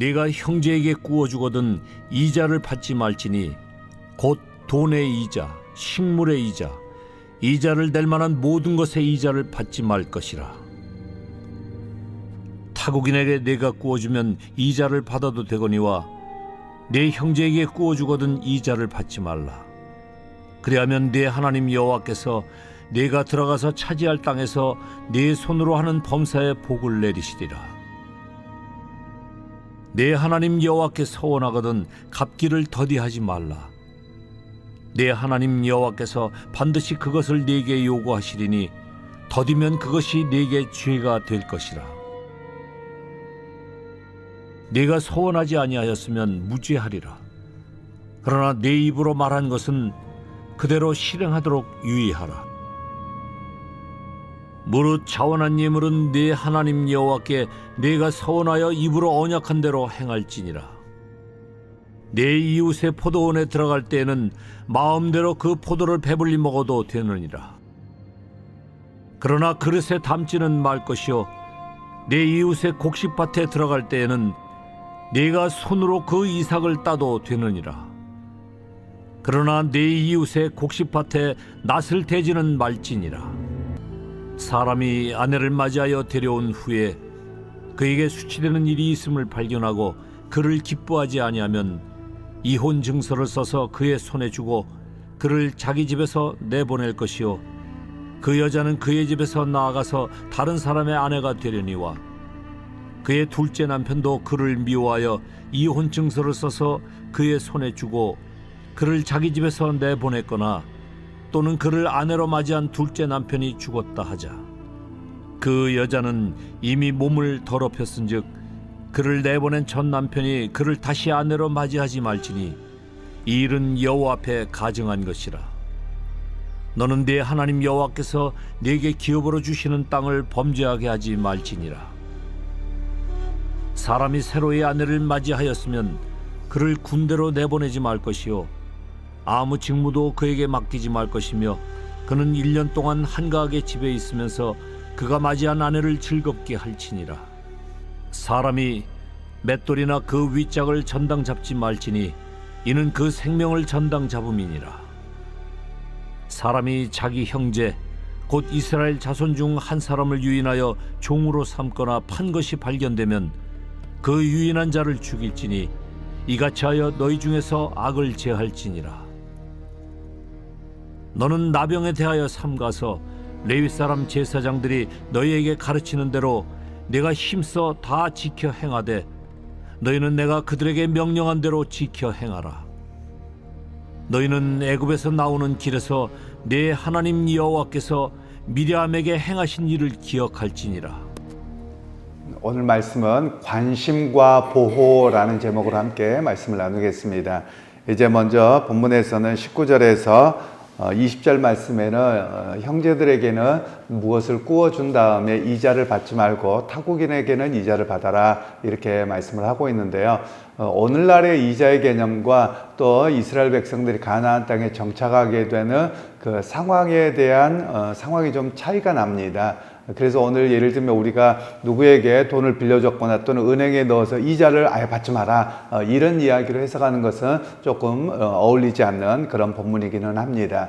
네가 형제에게 구워주거든 이자를 받지 말지니 곧 돈의 이자, 식물의 이자, 이자를 낼 만한 모든 것의 이자를 받지 말 것이라. 타국인에게 네가 구워주면 이자를 받아도 되거니와 네 형제에게 구워주거든 이자를 받지 말라. 그리하면 네 하나님 여호와께서 네가 들어가서 차지할 땅에서 네 손으로 하는 범사에 복을 내리시리라. 네 하나님 여호와께 서원하거든 갚기를 더디하지 말라. 네 하나님 여호와께서 반드시 그것을 네게 요구하시리니 더디면 그것이 네게 죄가 될 것이라. 네가 서원하지 아니하였으면 무죄하리라. 그러나 네 입으로 말한 것은 그대로 실행하도록 유의하라. 무릇 자원한 예물은 네 하나님 여호와께 네가 서원하여 입으로 언약한 대로 행할지니라. 네 이웃의 포도원에 들어갈 때에는 마음대로 그 포도를 배불리 먹어도 되느니라. 그러나 그릇에 담지는 말 것이요 네 이웃의 곡식밭에 들어갈 때에는 네가 손으로 그 이삭을 따도 되느니라. 그러나 네 이웃의 곡식밭에 낫을 대지는 말지니라. 사람이 아내를 맞이하여 데려온 후에 그에게 수치되는 일이 있음을 발견하고 그를 기뻐하지 아니하면 이혼 증서를 써서 그의 손에 주고 그를 자기 집에서 내보낼 것이요 그 여자는 그의 집에서 나아가서 다른 사람의 아내가 되려니와 그의 둘째 남편도 그를 미워하여 이혼 증서를 써서 그의 손에 주고 그를 자기 집에서 내보냈거나 또는 그를 아내로 맞이한 둘째 남편이 죽었다 하자. 그 여자는 이미 몸을 더럽혔은즉 그를 내보낸 첫 남편이 그를 다시 아내로 맞이하지 말지니 이 일은 여호와 앞에 가증한 것이라. 너는 네 하나님 여호와께서 네게 기업으로 주시는 땅을 범죄하게 하지 말지니라. 사람이 새로이 아내를 맞이하였으면 그를 군대로 내보내지 말 것이요 아무 직무도 그에게 맡기지 말 것이며 그는 1년 동안 한가하게 집에 있으면서 그가 맞이한 아내를 즐겁게 할지니라. 사람이 맷돌이나 그 윗짝을 전당 잡지 말지니 이는 그 생명을 전당 잡음이니라. 사람이 자기 형제 곧 이스라엘 자손 중 한 사람을 유인하여 종으로 삼거나 판 것이 발견되면 그 유인한 자를 죽일지니 이같이 하여 너희 중에서 악을 제할지니라. 너는 나병에 대하여 삼가서 레위 사람 제사장들이 너희에게 가르치는 대로 내가 힘써 다 지켜 행하되 너희는 내가 그들에게 명령한 대로 지켜 행하라. 너희는 애굽에서 나오는 길에서 네 하나님 여호와께서 미리암에게 행하신 일을 기억할지니라. 오늘 말씀은 관심과 보호라는 제목으로 함께 말씀을 나누겠습니다. 이제 먼저 본문에서는 19절에서 20절 말씀에는 형제들에게는 무엇을 구워준 다음에 이자를 받지 말고 타국인에게는 이자를 받아라 이렇게 말씀을 하고 있는데요. 오늘날의 이자의 개념과 또 이스라엘 백성들이 가나안 땅에 정착하게 되는 그 상황에 대한 상황이 좀 차이가 납니다. 그래서 오늘 예를 들면 우리가 누구에게 돈을 빌려줬거나 또는 은행에 넣어서 이자를 아예 받지 마라 이런 이야기로 해석하는 것은 조금 어울리지 않는 그런 본문이기는 합니다.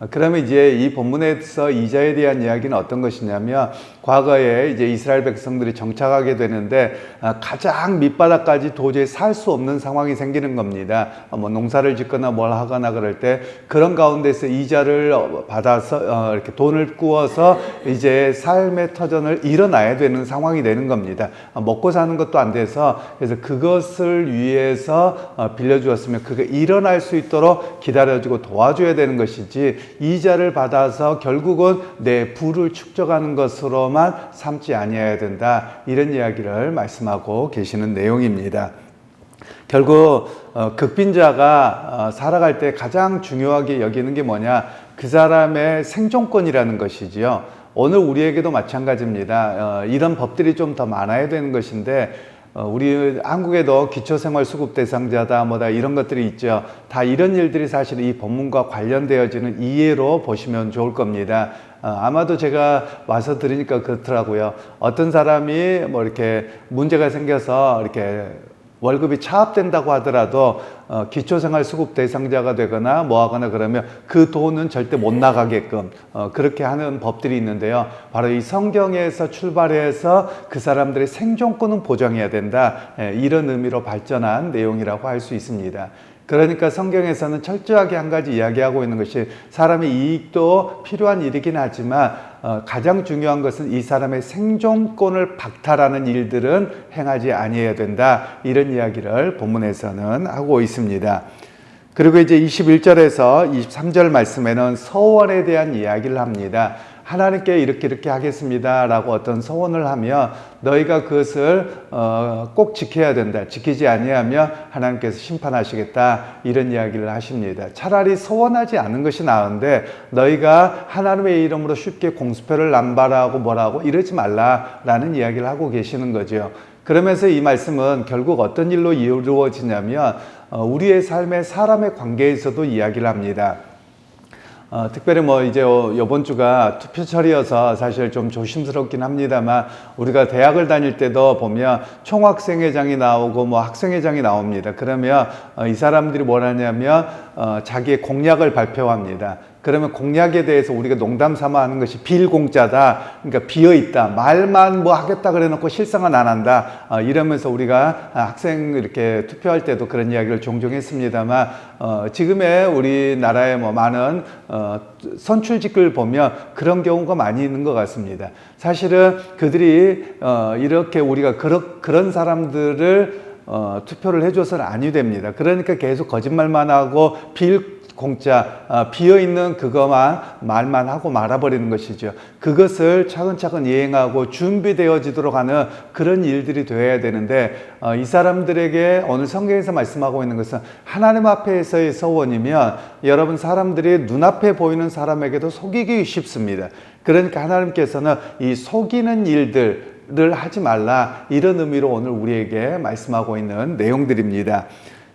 그러면 이제 이 본문에서 이자에 대한 이야기는 어떤 것이냐면 과거에 이제 이스라엘 백성들이 정착하게 되는데 가장 밑바닥까지 도저히 살 수 없는 상황이 생기는 겁니다. 뭐 농사를 짓거나 뭘 하거나 그럴 때 그런 가운데서 이자를 받아서 이렇게 돈을 꾸어서 이제 삶의 터전을 일어나야 되는 상황이 되는 겁니다. 먹고 사는 것도 안 돼서 그래서 그것을 위해서 빌려주었으면 그게 일어날 수 있도록 기다려주고 도와줘야 되는 것이지 이자를 받아서 결국은 내 부를 축적하는 것으로만 삼지 아니해야 된다 이런 이야기를 말씀하고 계시는 내용입니다. 결국 극빈자가 살아갈 때 가장 중요하게 여기는 게 뭐냐 그 사람의 생존권이라는 것이지요. 오늘 우리에게도 마찬가지입니다. 이런 법들이 좀 더 많아야 되는 것인데 우리 한국에도 기초생활수급 대상자다 뭐다 이런 것들이 있죠. 다 이런 일들이 사실 이 본문과 관련되어지는 이해로 보시면 좋을 겁니다. 아마도 제가 와서 들으니까 그렇더라고요. 어떤 사람이 뭐 이렇게 문제가 생겨서 이렇게 월급이 차압된다고 하더라도 기초생활수급 대상자가 되거나 뭐 하거나 그러면 그 돈은 절대 못 나가게끔 그렇게 하는 법들이 있는데요. 바로 이 성경에서 출발해서 그 사람들의 생존권은 보장해야 된다. 이런 의미로 발전한 내용이라고 할 수 있습니다. 그러니까 성경에서는 철저하게 한 가지 이야기하고 있는 것이 사람의 이익도 필요한 일이긴 하지만 가장 중요한 것은 이 사람의 생존권을 박탈하는 일들은 행하지 아니해야 된다. 이런 이야기를 본문에서는 하고 있습니다. 그리고 이제 21절에서 23절 말씀에는 서원에 대한 이야기를 합니다. 하나님께 이렇게 하겠습니다 라고 어떤 서원을 하면 너희가 그것을 꼭 지켜야 된다. 지키지 아니하면 하나님께서 심판하시겠다. 이런 이야기를 하십니다. 차라리 서원하지 않은 것이 나은데 너희가 하나님의 이름으로 쉽게 공수표를 남발하고 뭐라고 이러지 말라라는 이야기를 하고 계시는 거죠. 그러면서 이 말씀은 결국 어떤 일로 이루어지냐면 우리의 삶의 사람의 관계에서도 이야기를 합니다. 특별히 뭐 이제 이번 주가 투표철이어서 사실 좀 조심스럽긴 합니다만 우리가 대학을 다닐 때도 보면 총학생회장이 나오고 뭐 학생회장이 나옵니다. 그러면 이 사람들이 뭘 하냐면 자기의 공약을 발표합니다. 그러면 공약에 대해서 우리가 농담 삼아 하는 것이 빌공짜다. 그러니까 비어있다. 말만 뭐 하겠다 그래 놓고 실상은 안 한다. 이러면서 우리가 학생 이렇게 투표할 때도 그런 이야기를 종종 했습니다만 지금의 우리나라의 뭐 많은 선출직을 보면 그런 경우가 많이 있는 것 같습니다. 사실은 그들이 이렇게 우리가 그런 사람들을 투표를 해줘서는 아니 됩니다. 그러니까 계속 거짓말만 하고 공짜 비어있는 그것만 말만 하고 말아버리는 것이죠. 그것을 차근차근 이행하고 준비되어지도록 하는 그런 일들이 되어야 되는데 이 사람들에게 오늘 성경에서 말씀하고 있는 것은 하나님 앞에서의 서원이면 여러분 사람들이 눈앞에 보이는 사람에게도 속이기 쉽습니다. 그러니까 하나님께서는 이 속이는 일들을 하지 말라 이런 의미로 오늘 우리에게 말씀하고 있는 내용들입니다.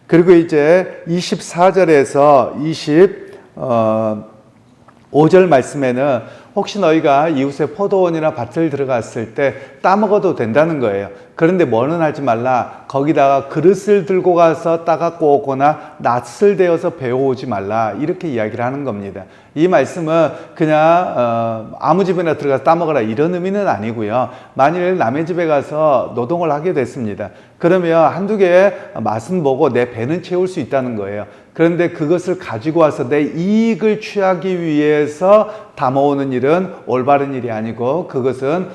그리고 이제 24절에서 25절 말씀에는 혹시 너희가 이웃의 포도원이나 밭을 들어갔을 때 따먹어도 된다는 거예요. 그런데 뭐는 하지 말라. 거기다가 그릇을 들고 가서 따갖고 오거나 낫을 대어서 배워오지 말라. 이렇게 이야기를 하는 겁니다. 이 말씀은 그냥 아무 집에나 들어가서 따먹어라 이런 의미는 아니고요. 만일 남의 집에 가서 노동을 하게 됐습니다. 그러면 한두 개의 맛은 보고 내 배는 채울 수 있다는 거예요. 그런데 그것을 가지고 와서 내 이익을 취하기 위해서 담아오는 일은 올바른 일이 아니고 그것은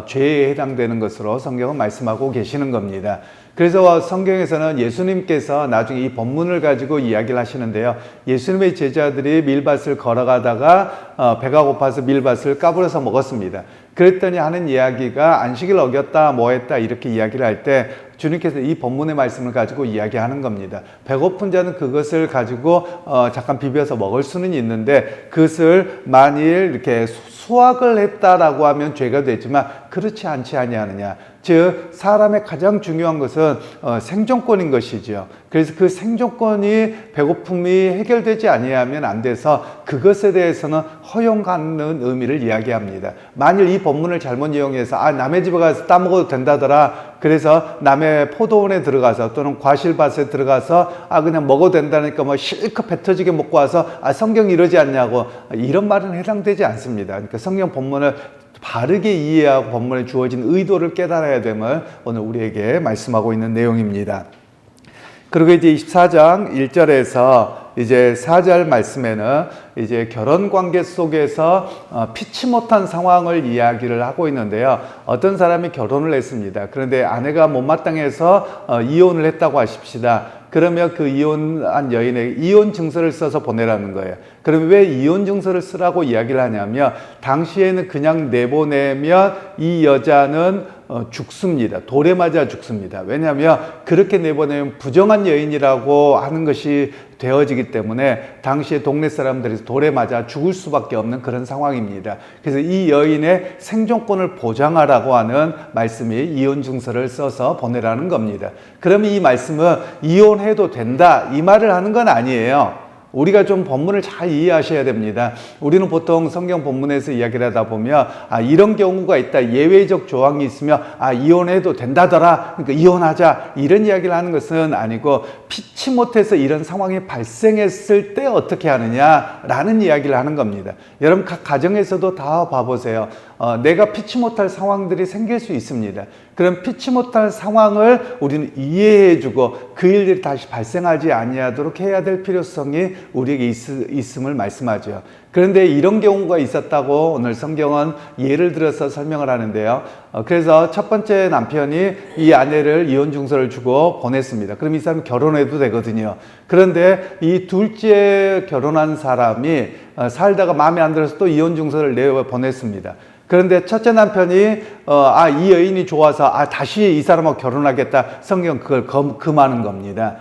죄에 해당되는 것으로 성경은 말씀하고 계시는 겁니다. 그래서 성경에서는 예수님께서 나중에 이 본문을 가지고 이야기를 하시는데요. 예수님의 제자들이 밀밭을 걸어가다가 배가 고파서 밀밭을 까불어서 먹었습니다. 그랬더니 하는 이야기가 안식일 어겼다 뭐 했다 이렇게 이야기를 할 때 주님께서 이 본문의 말씀을 가지고 이야기하는 겁니다. 배고픈 자는 그것을 가지고 잠깐 비벼서 먹을 수는 있는데 그것을 만일 이렇게 수확을 했다라고 하면 죄가 되지만 그렇지 않지 아니하느냐. 즉 사람의 가장 중요한 것은 생존권인 것이죠. 그래서 그 생존권이 배고픔이 해결되지 아니하면 안 돼서 그것에 대해서는 허용 갖는 의미를 이야기합니다. 만일 이 본문을 잘못 이용해서 남의 집에 가서 따먹어도 된다더라. 그래서 남의 포도원에 들어가서 또는 과실밭에 들어가서 그냥 먹어도 된다니까 뭐 실컷 배 터지게 먹고 와서 성경이 이러지 않냐고 이런 말은 해당되지 않습니다. 그러니까 성경 본문을 바르게 이해하고 본문에 주어진 의도를 깨달아야 됨을 오늘 우리에게 말씀하고 있는 내용입니다. 그리고 이제 24장 1절에서 이제 4절 말씀에는 이제 결혼 관계 속에서 피치 못한 상황을 이야기를 하고 있는데요. 어떤 사람이 결혼을 했습니다. 그런데 아내가 못마땅해서 이혼을 했다고 하십시다. 그러면 그 이혼한 여인에게 이혼 증서를 써서 보내라는 거예요. 그러면 왜 이혼 증서를 쓰라고 이야기를 하냐면 당시에는 그냥 내보내면 이 여자는 죽습니다. 돌에 맞아 죽습니다. 왜냐하면 그렇게 내보내면 부정한 여인이라고 하는 것이 되어지기 때문에 당시에 동네 사람들이 돌에 맞아 죽을 수밖에 없는 그런 상황입니다. 그래서 이 여인의 생존권을 보장하라고 하는 말씀이 이혼 증서를 써서 보내라는 겁니다. 그러면 이 말씀은 이혼해도 된다 이 말을 하는 건 아니에요. 우리가 좀 본문을 잘 이해하셔야 됩니다. 우리는 보통 성경 본문에서 이야기를 하다 보면 이런 경우가 있다, 예외적 조항이 있으면 이혼해도 된다더라, 그러니까 이혼하자, 이런 이야기를 하는 것은 아니고 피치 못해서 이런 상황이 발생했을 때 어떻게 하느냐라는 이야기를 하는 겁니다. 여러분 각 가정에서도 다 봐보세요. 내가 피치 못할 상황들이 생길 수 있습니다. 그럼 피치 못할 상황을 우리는 이해해주고 그 일들이 다시 발생하지 아니하도록 해야 될 필요성이 우리에게 있음을 말씀하죠. 그런데 이런 경우가 있었다고 오늘 성경은 예를 들어서 설명을 하는데요. 그래서 첫 번째 남편이 이 아내를 이혼 증서를 주고 보냈습니다. 그럼 이 사람이 결혼해도 되거든요. 그런데 이 둘째 결혼한 사람이 살다가 마음에 안 들어서 또 이혼 증서를 내어 보냈습니다. 그런데 첫째 남편이 이 여인이 좋아서 다시 이 사람하고 결혼하겠다, 성경 그걸 금하는 겁니다.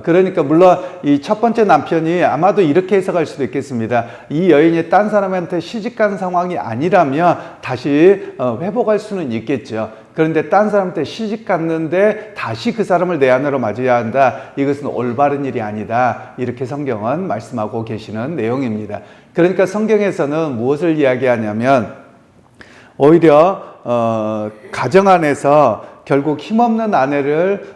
그러니까 물론 이 첫 번째 남편이 아마도 이렇게 해석할 수도 있겠습니다. 이 여인이 딴 사람한테 시집간 상황이 아니라면 다시 회복할 수는 있겠죠. 그런데 딴 사람한테 시집갔는데 다시 그 사람을 내 아내로 맞아야 한다, 이것은 올바른 일이 아니다, 이렇게 성경은 말씀하고 계시는 내용입니다. 그러니까 성경에서는 무엇을 이야기하냐면 오히려 가정 안에서 결국 힘없는 아내를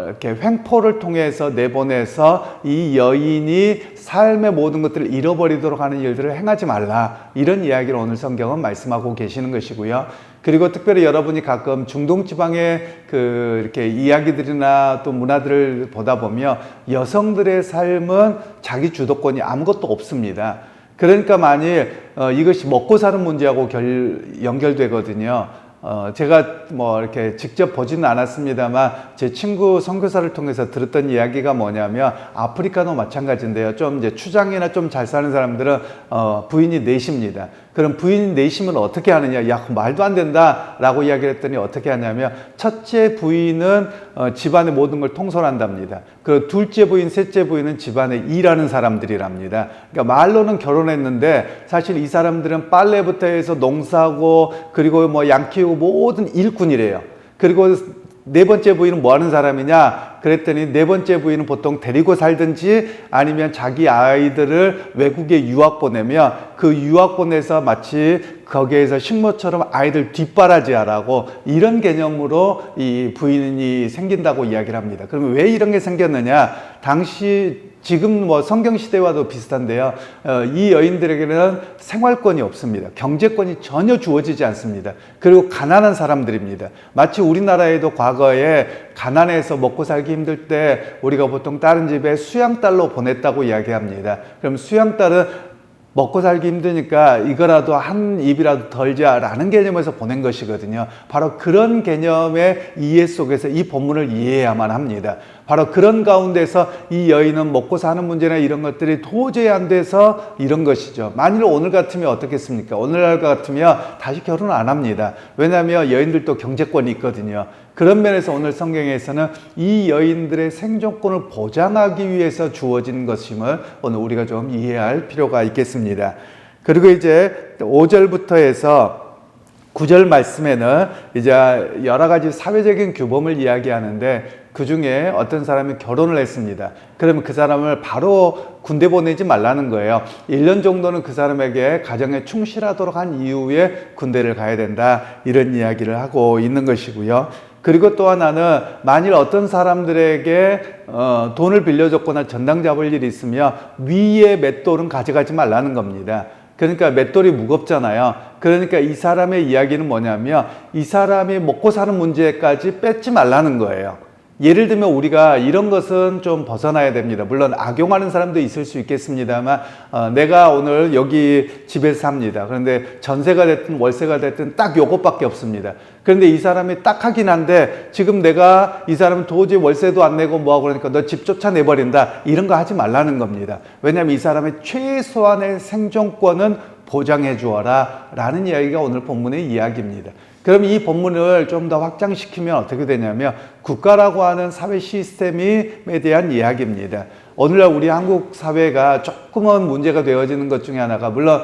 이렇게 횡포를 통해서 내보내서 이 여인이 삶의 모든 것들을 잃어버리도록 하는 일들을 행하지 말라, 이런 이야기를 오늘 성경은 말씀하고 계시는 것이고요. 그리고 특별히 여러분이 가끔 중동 지방의 이렇게 이야기들이나 또 문화들을 보다 보면 여성들의 삶은 자기 주도권이 아무것도 없습니다. 그러니까 만일 이것이 먹고 사는 문제하고 연결되거든요. 제가 이렇게 직접 보지는 않았습니다만 제 친구 선교사를 통해서 들었던 이야기가 뭐냐면 아프리카도 마찬가지인데요. 좀 이제 추장이나 좀 잘 사는 사람들은 부인이 넷입니다. 그럼 부인 넷이면 어떻게 하느냐? 야, 말도 안 된다 라고 이야기를 했더니 어떻게 하냐면 첫째 부인은 집안의 모든 걸 통솔한답니다. 그리고 둘째 부인, 셋째 부인은 집안에 일하는 사람들이랍니다. 그러니까 말로는 결혼했는데 사실 이 사람들은 빨래부터 해서 농사하고 그리고 양 키우고 모든 일꾼이래요. 그리고 네 번째 부인은 뭐 하는 사람이냐? 그랬더니 네 번째 부인은 보통 데리고 살든지 아니면 자기 아이들을 외국에 유학 보내면 그 유학 보내서 마치 거기에서 식모처럼 아이들 뒷바라지하라고, 이런 개념으로 이 부인이 생긴다고 이야기를 합니다. 그러면 왜 이런 게 생겼느냐? 지금 성경 시대와도 비슷한데요. 이 여인들에게는 생활권이 없습니다. 경제권이 전혀 주어지지 않습니다. 그리고 가난한 사람들입니다. 마치 우리나라에도 과거에 가난해서 먹고 살기 힘들 때 우리가 보통 다른 집에 수양딸로 보냈다고 이야기합니다. 그럼 수양딸은 먹고 살기 힘드니까 이거라도 한 입이라도 덜자라는 개념에서 보낸 것이거든요. 바로 그런 개념의 이해 속에서 이 본문을 이해해야만 합니다. 바로 그런 가운데서 이 여인은 먹고 사는 문제나 이런 것들이 도저히 안 돼서 이런 것이죠. 만일 오늘 같으면 어떻겠습니까? 오늘날 같으면 다시 결혼 안 합니다. 왜냐하면 여인들도 경제권이 있거든요. 그런 면에서 오늘 성경에서는 이 여인들의 생존권을 보장하기 위해서 주어진 것임을 오늘 우리가 좀 이해할 필요가 있겠습니다. 그리고 이제 5절부터 해서 9절 말씀에는 이제 여러 가지 사회적인 규범을 이야기하는데 그 중에 어떤 사람이 결혼을 했습니다. 그러면 그 사람을 바로 군대 보내지 말라는 거예요. 1년 정도는 그 사람에게 가정에 충실하도록 한 이후에 군대를 가야 된다, 이런 이야기를 하고 있는 것이고요. 그리고 또 하나는 만일 어떤 사람들에게 돈을 빌려줬거나 전당 잡을 일이 있으면 위의 맷돌은 가져가지 말라는 겁니다. 그러니까 맷돌이 무겁잖아요. 그러니까 이 사람의 이야기는 뭐냐면 이 사람이 먹고 사는 문제까지 뺏지 말라는 거예요. 예를 들면 우리가 이런 것은 좀 벗어나야 됩니다. 물론 악용하는 사람도 있을 수 있겠습니다만 내가 오늘 여기 집에서 삽니다. 그런데 전세가 됐든 월세가 됐든 딱 요것밖에 없습니다. 그런데 이 사람이 딱 하긴 한데 지금 내가 이 사람은 도저히 월세도 안 내고 뭐하고 그러니까 너 집 쫓아내버린다, 이런 거 하지 말라는 겁니다. 왜냐하면 이 사람의 최소한의 생존권은 보장해 주어라 라는 이야기가 오늘 본문의 이야기입니다. 그럼 이 본문을 좀 더 확장시키면 어떻게 되냐면 국가라고 하는 사회 시스템에 대한 이야기입니다. 오늘날 우리 한국 사회가 조금은 문제가 되어지는 것 중에 하나가, 물론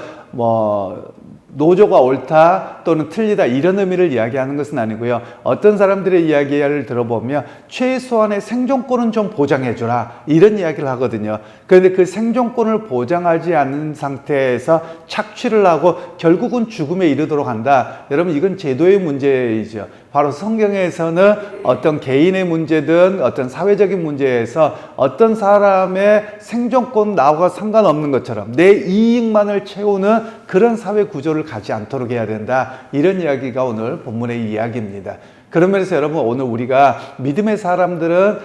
노조가 옳다 또는 틀리다 이런 의미를 이야기하는 것은 아니고요. 어떤 사람들의 이야기를 들어보면 최소한의 생존권은 좀 보장해주라 이런 이야기를 하거든요. 그런데 그 생존권을 보장하지 않는 상태에서 착취를 하고 결국은 죽음에 이르도록 한다. 여러분 이건 제도의 문제이죠. 바로 성경에서는 어떤 개인의 문제든 어떤 사회적인 문제에서 어떤 사람의 생존권 나와 상관없는 것처럼 내 이익만을 채우는 그런 사회 구조를 가지 않도록 해야 된다. 이런 이야기가 오늘 본문의 이야기입니다. 그런 면에서 여러분 오늘 우리가 믿음의 사람들은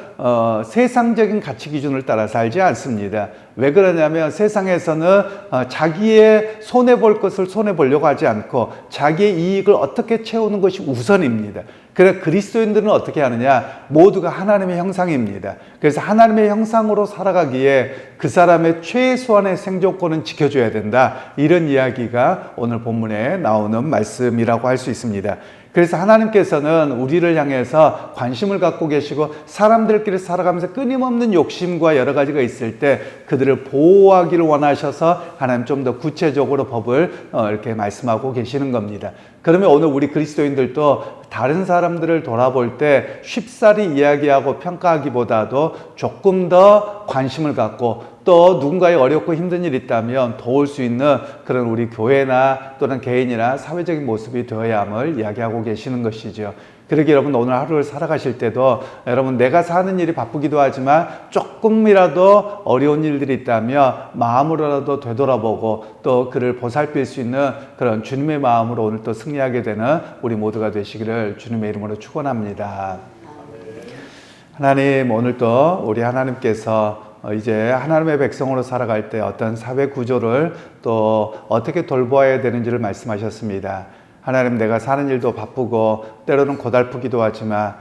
세상적인 가치 기준을 따라 살지 않습니다. 왜 그러냐면 세상에서는 자기의 손해볼 것을 손해보려고 하지 않고 자기의 이익을 어떻게 채우는 것이 우선입니다. 그래서 그리스도인들은 어떻게 하느냐? 모두가 하나님의 형상입니다. 그래서 하나님의 형상으로 살아가기에 그 사람의 최소한의 생존권은 지켜줘야 된다. 이런 이야기가 오늘 본문에 나오는 말씀이라고 할 수 있습니다. 그래서 하나님께서는 우리를 향해서 관심을 갖고 계시고 사람들끼리 살아가면서 끊임없는 욕심과 여러 가지가 있을 때 그들을 보호하기를 원하셔서 하나님 좀 더 구체적으로 법을 이렇게 말씀하고 계시는 겁니다. 그러면 오늘 우리 그리스도인들도 다른 사람들을 돌아볼 때 쉽사리 이야기하고 평가하기보다도 조금 더 관심을 갖고 또 누군가의 어렵고 힘든 일이 있다면 도울 수 있는 그런 우리 교회나 또는 개인이나 사회적인 모습이 되어야 함을 이야기하고 계시는 것이죠. 그러기 여러분 오늘 하루를 살아가실 때도 여러분 내가 사는 일이 바쁘기도 하지만 조금이라도 어려운 일들이 있다면 마음으로라도 되돌아보고 또 그를 보살필 수 있는 그런 주님의 마음으로 오늘 또 승리하게 되는 우리 모두가 되시기를 주님의 이름으로 축원합니다. 하나님 오늘 또 우리 하나님께서 이제 하나님의 백성으로 살아갈 때 어떤 사회 구조를 또 어떻게 돌보아야 되는지를 말씀하셨습니다. 하나님 내가 사는 일도 바쁘고 때로는 고달프기도 하지만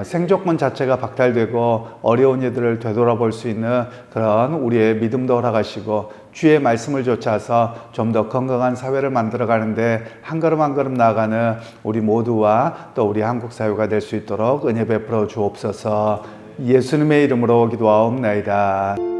생존권 자체가 박탈되고 어려운 이들을 되돌아볼 수 있는 그런 우리의 믿음도 허락하시고 주의 말씀을 좇아서 좀 더 건강한 사회를 만들어가는데 한 걸음 한 걸음 나아가는 우리 모두와 또 우리 한국 사회가 될 수 있도록 은혜 베풀어 주옵소서. 예수님의 이름으로 기도하옵나이다.